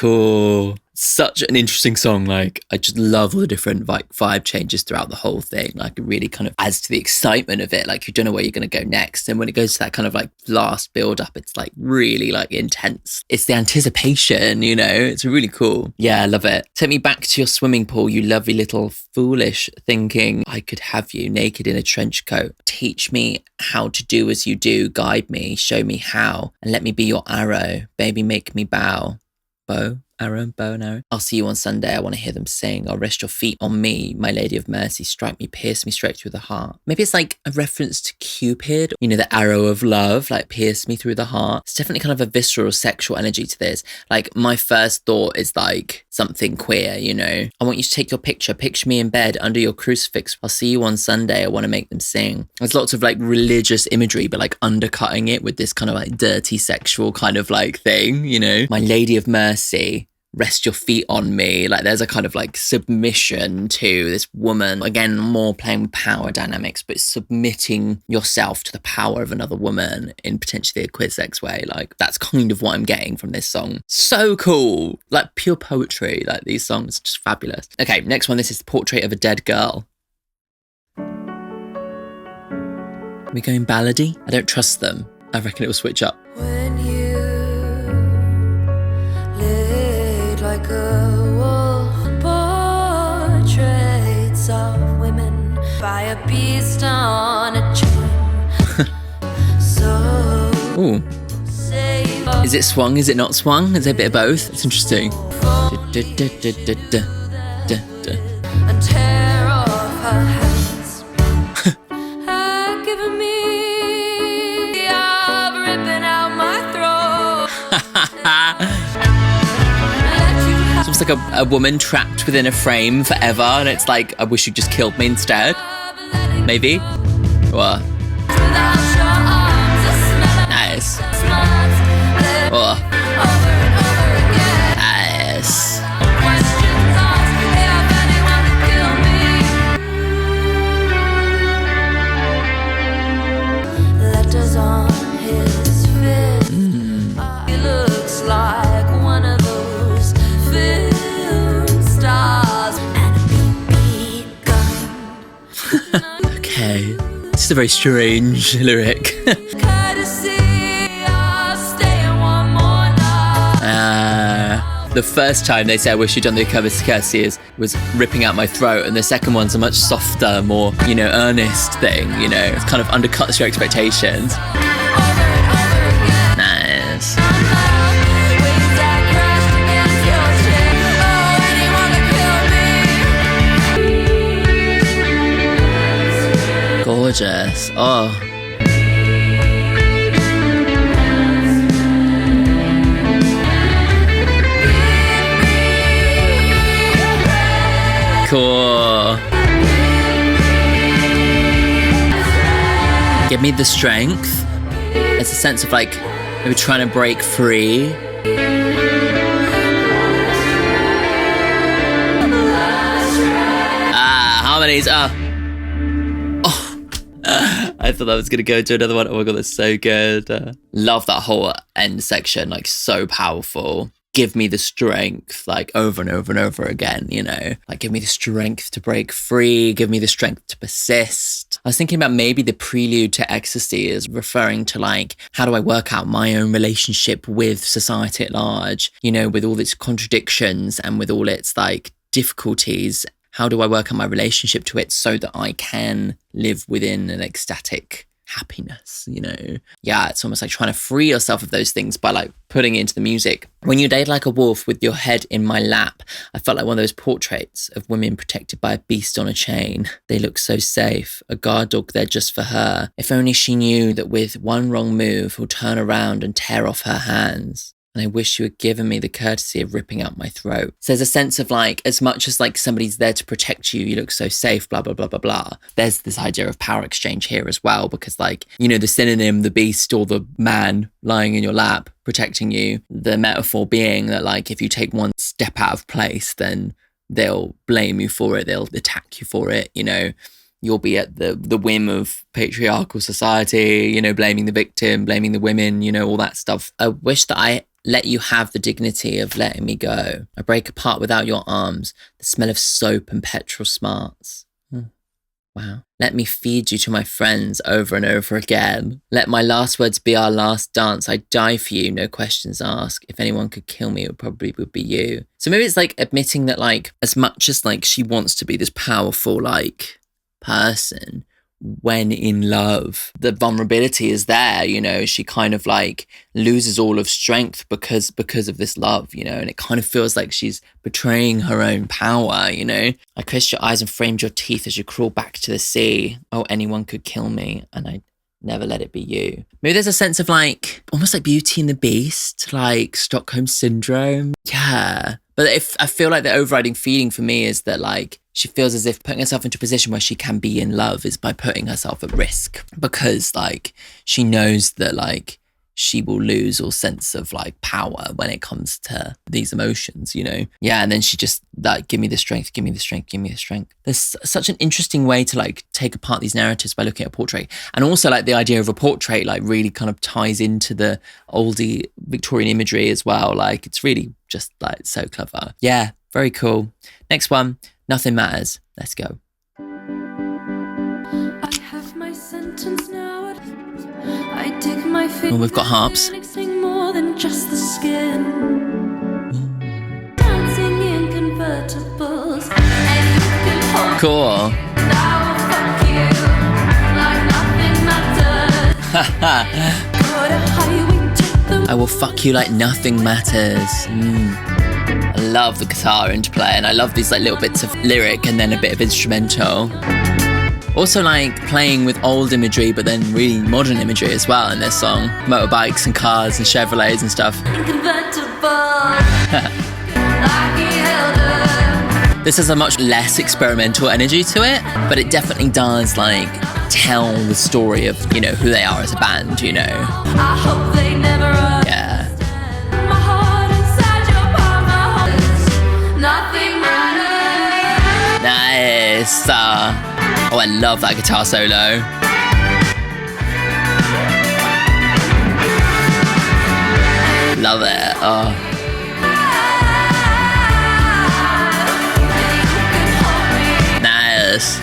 Cool. Such an interesting song. Like, I just love all the different like vibe changes throughout the whole thing. Like, it really kind of adds to the excitement of it. Like, you don't know where you're going to go next. And when it goes to that kind of like last build up, it's like really like intense. It's the anticipation, you know, it's really cool. Yeah, I love it. Take me back to your swimming pool, you lovely little foolish thinking. I could have you naked in a trench coat. Teach me how to do as you do. Guide me, show me how. And let me be your arrow. Baby, make me bow. Bow and arrow. I'll see you on Sunday. I want to hear them sing. I'll rest your feet on me, my lady of mercy. Strike me, pierce me straight through the heart. Maybe it's like a reference to Cupid, you know, the arrow of love, like pierce me through the heart. It's definitely kind of a visceral sexual energy to this. Like, my first thought is like something queer, you know. I want you to take your picture me in bed under your crucifix. I'll see you on Sunday. I want to make them sing. There's lots of like religious imagery, but like undercutting it with this kind of like dirty sexual kind of like thing, you know. My lady of mercy. Rest your feet on me. Like, there's a kind of like submission to this woman, again, more playing with power dynamics, but submitting yourself to the power of another woman in potentially a queer sex way. Like, that's kind of what I'm getting from this song. So cool. Like, pure poetry. Like, these songs, just fabulous. Okay, next one. This is Portrait of a Dead Girl. Are we going ballady? I don't trust them. I reckon it will switch up. When you like a wolf, portraits of women by a beast on a chain. So Ooh. Is it swung? Is it not swung? Is it a bit of both? It's interesting. And tear off her hands. Have given me the of ripping out my throat. It's almost like a woman trapped within a frame forever, and it's like, I wish you just killed me instead. Maybe? What? Nice. Oh. Nice. Letters on his fist. He looks like one of those film stars and a BB gun. Okay. This is a very strange lyric. The first time they say I wish you'd done the courtesy was ripping out my throat, and the second one's a much softer, more, you know, earnest thing, you know. It kind of undercuts your expectations. Nice. Gorgeous. Oh. Cool. Give me the strength. It's a sense of like maybe trying to break free. Harmonies. Oh. I thought that was going to go to another one. Oh my God, that's so good. Love that whole end section. Like, so powerful. Give me the strength, like over and over and over again, you know, like give me the strength to break free, give me the strength to persist. I was thinking about maybe the prelude to Ecstasy is referring to like, how do I work out my own relationship with society at large, you know, with all its contradictions and with all its like difficulties. How do I work on my relationship to it so that I can live within an ecstatic happiness, you know? Yeah, it's almost like trying to free yourself of those things by like putting it into the music. When you laid like a wolf with your head in my lap, I felt like one of those portraits of women protected by a beast on a chain. They look so safe, a guard dog there just for her. If only she knew that with one wrong move, he'll turn around and tear off her hands. And I wish you had given me the courtesy of ripping out my throat. So there's a sense of like, as much as like somebody's there to protect you, you look so safe, blah, blah, blah, blah, blah. There's this idea of power exchange here as well, because like, you know, the synonym, the beast or the man lying in your lap, protecting you, the metaphor being that like, if you take one step out of place, then they'll blame you for it. They'll attack you for it, you know. You'll be at the whim of patriarchal society, you know, blaming the victim, blaming the women, you know, all that stuff. I wish that I let you have the dignity of letting me go. I break apart without your arms, the smell of soap and petrol smarts. Wow. Let me feed you to my friends over and over again. Let my last words be our last dance. I die for you, no questions asked. If anyone could kill me, it probably would be you. So maybe it's like admitting that like, as much as like she wants to be this powerful like person, when in love, the vulnerability is there, you know, she kind of like loses all of strength because of this love, you know, and it kind of feels like she's betraying her own power, you know. I kissed your eyes and framed your teeth as you crawl back to the sea. Oh, anyone could kill me and I'd never let it be you. Maybe there's a sense of like, almost like Beauty and the Beast, like Stockholm Syndrome. Yeah. But I feel like the overriding feeling for me is that like, she feels as if putting herself into a position where she can be in love is by putting herself at risk, because like she knows that like she will lose all sense of like power when it comes to these emotions, you know? Yeah. And then she just like, give me the strength, give me the strength, give me the strength. There's such an interesting way to like take apart these narratives by looking at a portrait. And also like the idea of a portrait like really kind of ties into the oldie Victorian imagery as well. Like it's really just like so clever. Yeah, very cool. Next one. Nothing matters. Let's go. I have my sentence now. I dig my feet. Oh, we've got harps. More than just the skin. Dancing in convertibles. And you can hold cool. And I will fuck you like nothing matters. Go to highway, take the I will fuck you like nothing matters. I love the guitar interplay, and I love these like little bits of lyric and then a bit of instrumental. Also like playing with old imagery but then really modern imagery as well in this song. Motorbikes and cars and Chevrolets and stuff. This has a much less experimental energy to it, but it definitely does like tell the story of, you know, who they are as a band, you know. I hope they never Yeah. Nice. Oh, I love that guitar solo. Love it. Oh. Nice.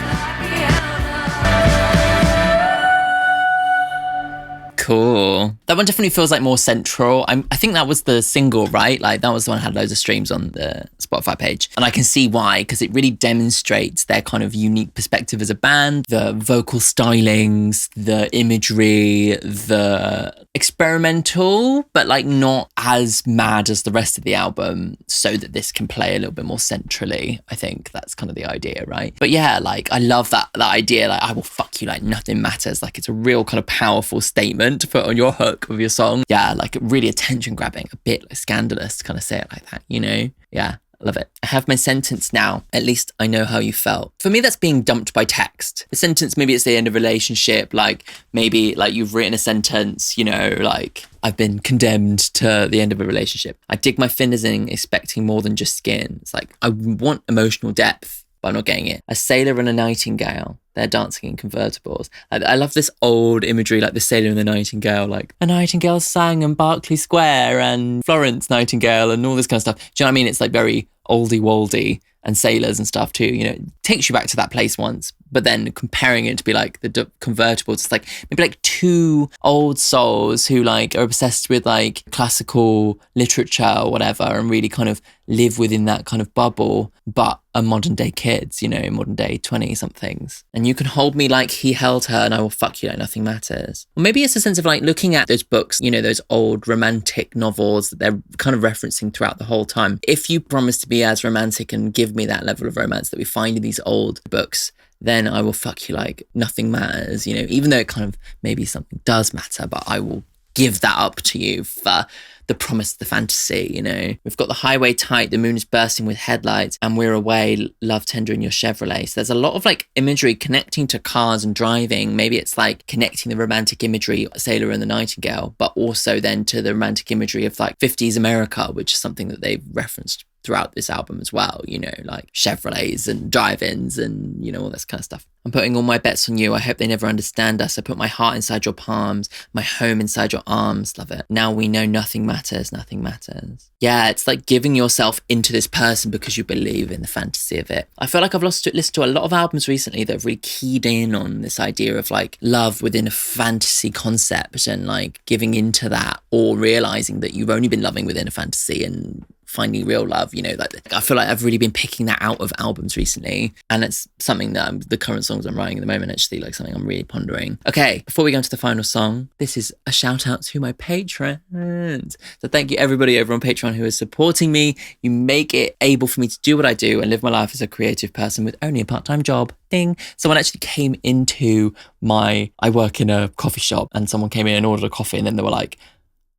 Cool. That one definitely feels like more central. I think that was the single, right? Like that was the one that had loads of streams on the Spotify page. And I can see why, because it really demonstrates their kind of unique perspective as a band, the vocal stylings, the imagery, the experimental, but like not as mad as the rest of the album, so that this can play a little bit more centrally. I think that's kind of the idea, right? But yeah, like I love that idea, like I will fuck you like nothing matters. Like it's a real kind of powerful statement to put on your hook of your song. Yeah, like really attention grabbing, a bit like scandalous to kind of say it like that, you know? Yeah. Love it. I have my sentence now. At least I know how you felt. For me, that's being dumped by text. The sentence, maybe it's the end of a relationship. Like maybe like you've written a sentence, you know, like I've been condemned to the end of a relationship. I dig my fingers in expecting more than just skin. It's like, I want emotional depth, but I'm not getting it. A sailor and a nightingale. They're dancing in convertibles. I love this old imagery, like the sailor and the nightingale, like a nightingale sang in Berkeley Square and Florence Nightingale and all this kind of stuff. Do you know what I mean? It's like very oldie-woldy, and sailors and stuff too. You know, it takes you back to that place once, but then comparing it to be like the convertibles, it's like maybe like two old souls who like are obsessed with like classical literature or whatever and really kind of live within that kind of bubble, but are modern day kids, you know, modern day 20 somethings. And you can hold me like he held her and I will fuck you like nothing matters. Or maybe it's a sense of like looking at those books, you know, those old romantic novels that they're kind of referencing throughout the whole time. If you promise to be as romantic and give me that level of romance that we find in these old books, then I will fuck you like nothing matters, you know, even though it kind of maybe something does matter, but I will give that up to you for the promise of the fantasy, you know. We've got the highway tight, the moon is bursting with headlights, and we're away, love tender in your Chevrolet. So there's a lot of like imagery connecting to cars and driving. Maybe it's like connecting the romantic imagery, Sailor and the Nightingale, but also then to the romantic imagery of like 50s America, which is something that they've referenced throughout this album as well, you know, like Chevrolets and drive-ins and, you know, all this kind of stuff. I'm putting all my bets on you. I hope they never understand us. I put my heart inside your palms, my home inside your arms. Love it. Now we know nothing matters, nothing matters. Yeah, it's like giving yourself into this person because you believe in the fantasy of it. I feel like I've listened to a lot of albums recently that have really keyed in on this idea of like love within a fantasy concept and like giving into that, or realizing that you've only been loving within a fantasy and finding real love, you know, like I feel like I've really been picking that out of albums recently, and it's something that the current songs I'm writing at the moment, actually, like something I'm really pondering. Okay, before we go into the final song, this is a shout out to my patrons. So thank you everybody over on Patreon who is supporting me. You make it able for me to do what I do and live my life as a creative person with only a part-time job. Ding. Someone actually came into I work in a coffee shop, and someone came in and ordered a coffee, and then they were like,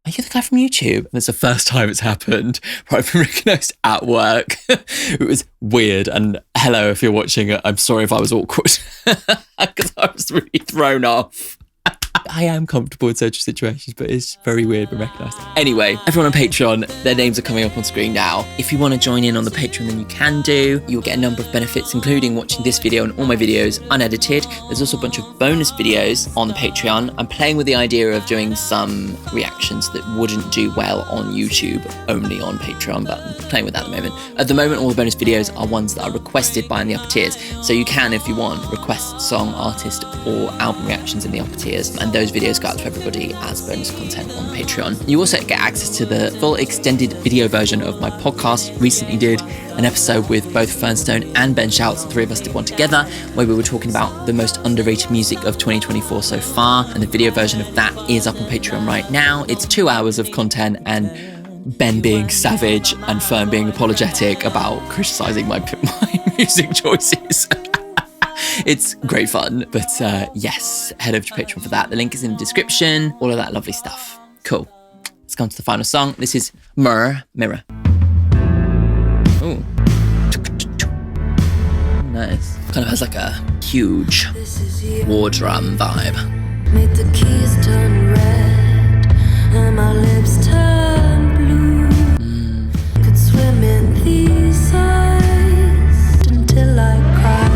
"Are you the guy from YouTube?" And it's the first time it's happened where I've been recognised at work. It was weird. And hello, if you're watching it, I'm sorry if I was awkward because I was really thrown off. I am comfortable in social situations, but it's very weird being recognised. Anyway, everyone on Patreon, their names are coming up on screen now. If you want to join in on the Patreon, then you can do. You'll get a number of benefits, including watching this video and all my videos unedited. There's also a bunch of bonus videos on the Patreon. I'm playing with the idea of doing some reactions that wouldn't do well on YouTube, only on Patreon, but I'm playing with that at the moment. At the moment, all the bonus videos are ones that are requested by in the upper tiers. So you can, if you want, request song, artist, or album reactions in the upper tiers. And those videos go out to everybody as bonus content on Patreon. You also get access to the full extended video version of my podcast. Recently did an episode with both Fernstone and Ben Shouts, the three of us did one together, where we were talking about the most underrated music of 2024 so far, and the video version of that is up on Patreon right now. It's 2 hours of content, and Ben being savage and Fern being apologetic about criticising my music choices. It's great fun, but yes, head over to Patreon for that. The link is in the description, all of that lovely stuff. Cool. Let's come to the final song. This is Mirror. Ooh. Nice. Kind of has like a huge war drum vibe. Made the keys turn red and my lips turn blue. Could swim in these eyes until I cry.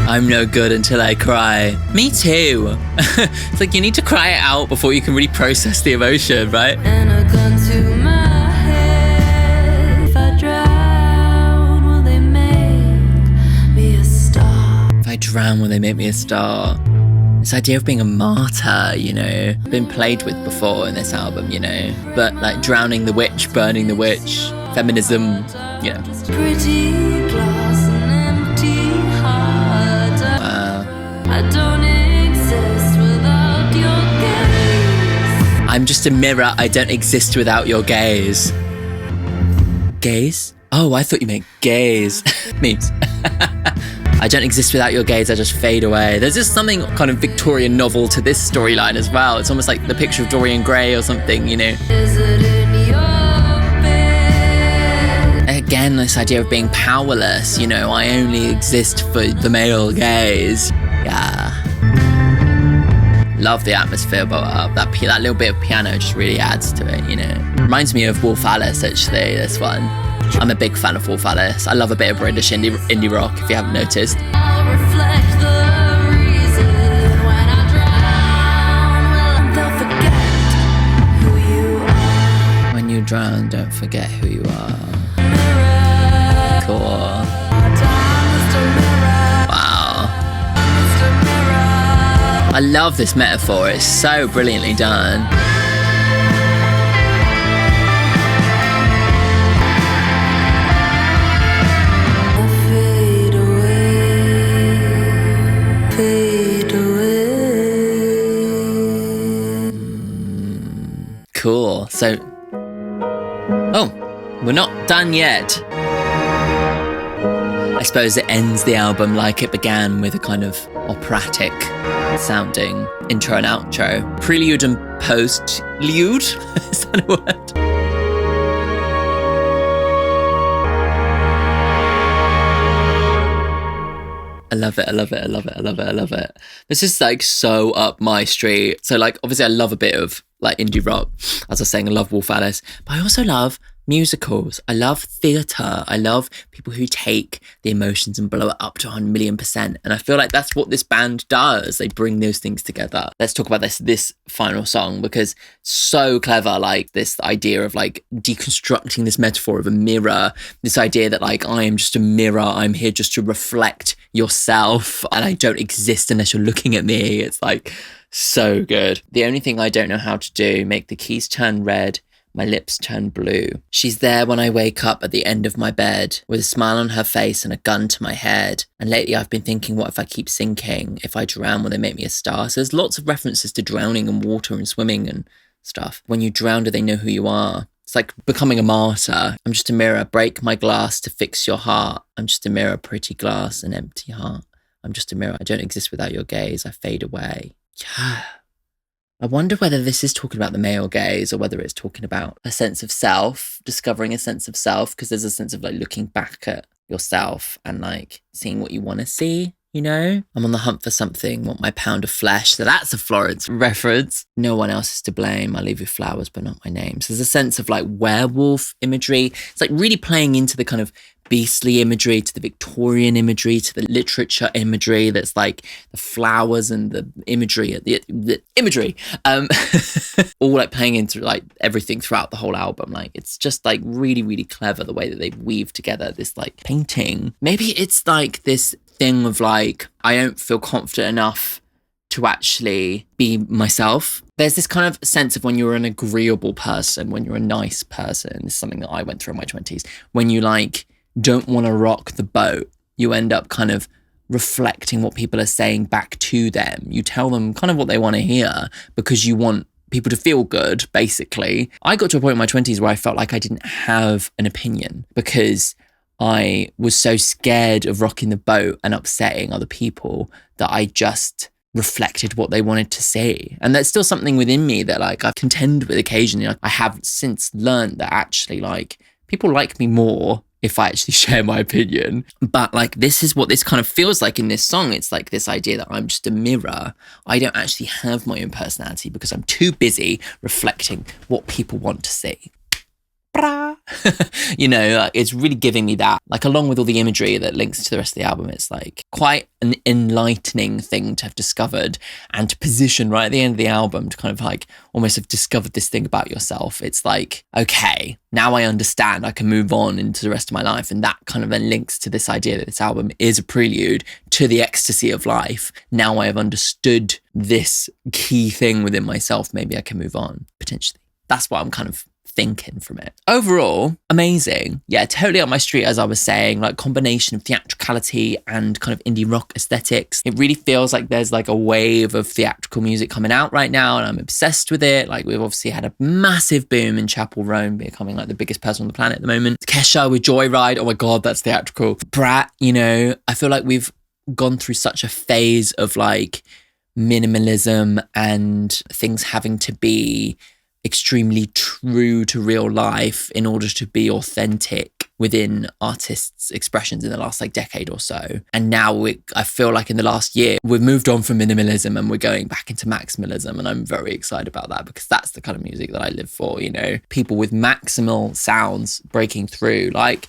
I'm no good until I cry. Me too. It's like you need to cry it out before you can really process the emotion, right? And a gun to my head. If I drown, will they make me a star? If I drown, will they make me a star? This idea of being a martyr, you know, been played with before in this album, you know. But like drowning the witch, burning the witch, feminism, you know. Pretty glass and empty heart. I don't exist without your gaze. I'm just a mirror, I don't exist without your gaze. Gaze? Oh, I thought you meant gaze. Memes. I don't exist without your gaze, I just fade away. There's just something kind of Victorian novel to this storyline as well. It's almost like the picture of Dorian Gray or something, you know. Is it in your bed? Again, this idea of being powerless, you know, I only exist for the male gaze. Yeah. Love the atmosphere, but that little bit of piano just really adds to it, you know. Reminds me of Wolf Alice, actually, this one. I'm a big fan of Wolf Alice. I love a bit of British indie rock, if you haven't noticed. I'll reflect the reason when I drown. Well, don't forget who you are. When you drown, don't forget who you are. Mirror. Cool. Mr. Mirror. Wow. Mr. Mirror. I love this metaphor. It's so brilliantly done. Fade away. Fade away. Cool. So, oh, we're not done yet. I suppose it ends the album like it began, with a kind of operatic sounding intro and outro. Prelude and postlude? Is that a word? I love it, I love it, I love it, I love it, I love it. This is like so up my street. So like, obviously I love a bit of like indie rock. As I was saying, I love Wolf Alice, but I also love musicals. I love theatre. I love people who take the emotions and blow it up to 100,000,000%. And I feel like that's what this band does. They bring those things together. Let's talk about this final song, because so clever, like this idea of like deconstructing this metaphor of a mirror, this idea that like I am just a mirror. I'm here just to reflect yourself and I don't exist unless you're looking at me. It's like so good. The only thing I don't know how to do, make the keys turn red, my lips turn blue. She's there when I wake up at the end of my bed, with a smile on her face and a gun to my head. And lately I've been thinking, what if I keep sinking? If I drown, will they make me a star? So there's lots of references to drowning and water and swimming and stuff. When you drown, do they know who you are? It's like becoming a martyr. I'm just a mirror, break my glass to fix your heart. I'm just a mirror, pretty glass, an empty heart. I'm just a mirror, I don't exist without your gaze, I fade away. Yeah. I wonder whether this is talking about the male gaze or whether it's talking about a sense of self, discovering a sense of self, because there's a sense of like looking back at yourself and like seeing what you want to see, you know? I'm on the hunt for something, want my pound of flesh. So that's a Florence reference. No one else is to blame. I leave you flowers, but not my name. So there's a sense of like werewolf imagery. It's like really playing into the kind of beastly imagery, to the Victorian imagery, to the literature imagery that's like the flowers and the imagery, the imagery, all like playing into like everything throughout the whole album. Like it's just like really, really clever the way that they weave together this like painting. Maybe it's like this thing of like, I don't feel confident enough to actually be myself. There's this kind of sense of when you're an agreeable person, when you're a nice person, this is something that I went through in my 20s, when you like don't want to rock the boat, you end up kind of reflecting what people are saying back to them. You tell them kind of what they want to hear because you want people to feel good, basically. I got to a point in my 20s where I felt like I didn't have an opinion because I was so scared of rocking the boat and upsetting other people that I just reflected what they wanted to say. And that's still something within me that like I contend with occasionally. Like, I have since learned that actually like people like me more if I actually share my opinion. But like, this is what this kind of feels like in this song. It's like this idea that I'm just a mirror. I don't actually have my own personality because I'm too busy reflecting what people want to see. You know, like, it's really giving me that, like, along with all the imagery that links to the rest of the album. It's like quite an enlightening thing to have discovered and to position right at the end of the album to kind of like almost have discovered this thing about yourself. It's like, okay, now I understand, I can move on into the rest of my life. And that kind of then links to this idea that this album is a prelude to the ecstasy of life. Now I have understood this key thing within myself. Maybe I can move on, potentially. That's what I'm kind of thinking from it. Overall, amazing. Yeah, totally up my street, as I was saying, like combination of theatricality and kind of indie rock aesthetics. It really feels like there's like a wave of theatrical music coming out right now and I'm obsessed with it. Like we've obviously had a massive boom in Chapel Roan becoming like the biggest person on the planet at the moment. Kesha with Joyride, oh my God, that's theatrical. Brat, you know, I feel like we've gone through such a phase of like minimalism and things having to be extremely true to real life in order to be authentic within artists' expressions in the last like decade or so. And now I feel like in the last year, we've moved on from minimalism and we're going back into maximalism. And I'm very excited about that because that's the kind of music that I live for, you know, people with maximal sounds breaking through, like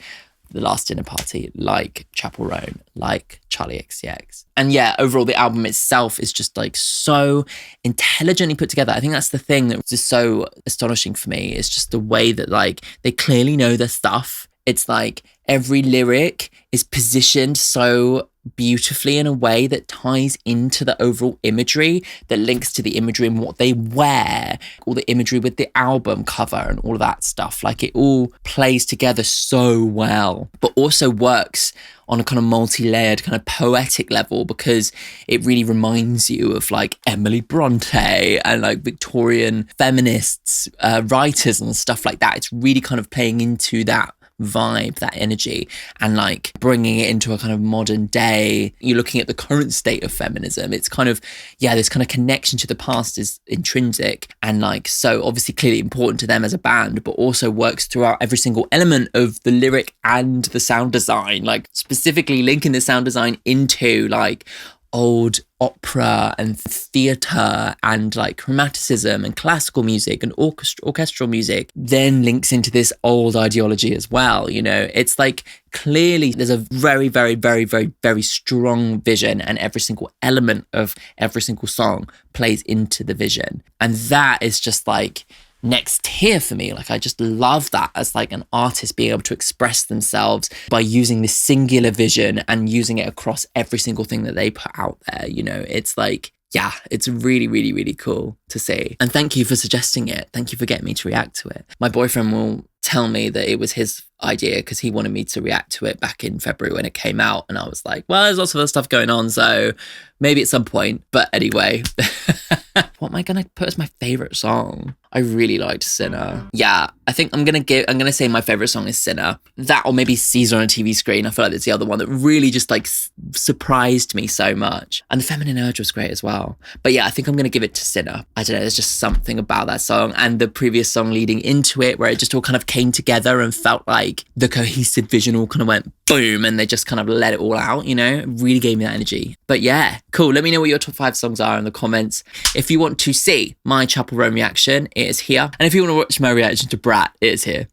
The Last Dinner Party, like Chapel Roan, like Charlie XCX. And yeah, overall, the album itself is just like so intelligently put together. I think that's the thing that was just so astonishing for me. It's just the way that like they clearly know their stuff. It's like every lyric is positioned so beautifully in a way that ties into the overall imagery, that links to the imagery and what they wear, all the imagery with the album cover and all of that stuff. Like it all plays together so well, but also works on a kind of multi-layered kind of poetic level because it really reminds you of like Emily Bronte and like Victorian feminists, writers and stuff like that. It's really kind of playing into that vibe, that energy, and like bringing it into a kind of modern day. You're looking at the current state of feminism. It's kind of, yeah, this kind of connection to the past is intrinsic and like so obviously clearly important to them as a band, but also works throughout every single element of the lyric and the sound design, like specifically linking the sound design into like old opera and theatre and like chromaticism and classical music and orchestral music then links into this old ideology as well. You know, it's like clearly there's a very, very, very, very, very strong vision, and every single element of every single song plays into the vision. And that is just like next tier for me. Like, I just love that as like an artist being able to express themselves by using this singular vision and using it across every single thing that they put out there. You know, it's like, yeah, it's really, really, really cool to see. And thank you for suggesting it. Thank you for getting me to react to it. My boyfriend will tell me that it was his idea because he wanted me to react to it back in February when it came out. And I was like, well, there's lots of other stuff going on, so maybe at some point. But anyway, what am I going to put as my favourite song? I really liked Sinner. Yeah, I think I'm going to say my favourite song is Sinner. That, or maybe Caesar on a TV Screen. I feel like that's the other one that really just like surprised me so much. And The Feminine Urge was great as well. But yeah, I think I'm going to give it to Sinner. I don't know, there's just something about that song and the previous song leading into it where it just all kind of came together and felt like the cohesive vision all kind of went boom and they just kind of let it all out, you know? It really gave me that energy. But yeah, cool. Let me know what your top 5 songs are in the comments. If you want to see my Chapel Roan reaction, it is here. And if you want to watch my reaction to Brat, it is here.